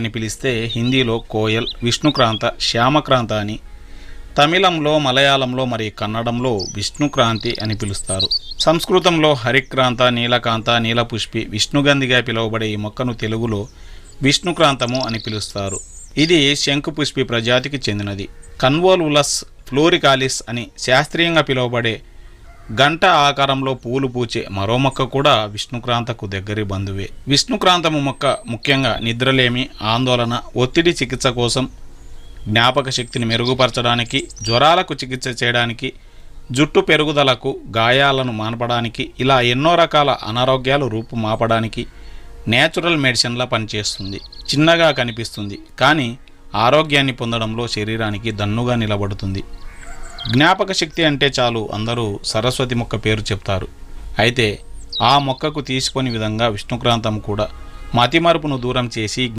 అని పిలిస్తే హిందీలో కోయల్, విష్ణుక్రాంత, శ్యామక్రాంత అని, తమిళంలో, మలయాళంలో మరియు కన్నడంలో విష్ణుక్రాంతి అని పిలుస్తారు. సంస్కృతంలో హరిక్రాంత, నీలకాంత, నీలపుష్పి, విష్ణుగంధిగా పిలువబడే ఈ మొక్కను తెలుగులో విష్ణుక్రాంతము అని పిలుస్తారు. ఇది శంకుపుష్పి ప్రజాతికి చెందినది. కన్వోల్వులస్ ఫ్లోరికాలిస్ అని శాస్త్రీయంగా పిలువబడే గంట ఆకారంలో పూలు పూచే మరో మొక్క కూడా విష్ణుక్రాంతకు దగ్గరి బంధువే. విష్ణుక్రాంతము మొక్క ముఖ్యంగా నిద్రలేమి, ఆందోళన, ఒత్తిడి చికిత్స కోసం, జ్ఞాపక శక్తిని మెరుగుపరచడానికి, జ్వరాలకు చికిత్స చేయడానికి, జుట్టు పెరుగుదలకు, గాయాలను మాన్పడానికి, ఇలా ఎన్నో రకాల అనారోగ్యాలు రూపుమాపడానికి నేచురల్ మెడిసిన్లా పనిచేస్తుంది. చిన్నగా కనిపిస్తుంది కానీ ఆరోగ్యాన్ని పొందడంలో శరీరానికి దన్నుగా నిలబడుతుంది. జ్ఞాపక శక్తి అంటే చాలు అందరూ సరస్వతి మొక్క పేరు చెప్తారు. అయితే ఆ మొక్కకు తీసిపోని విధంగా విష్ణుక్రాంతం కూడా మతిమరుపును దూరం చేసి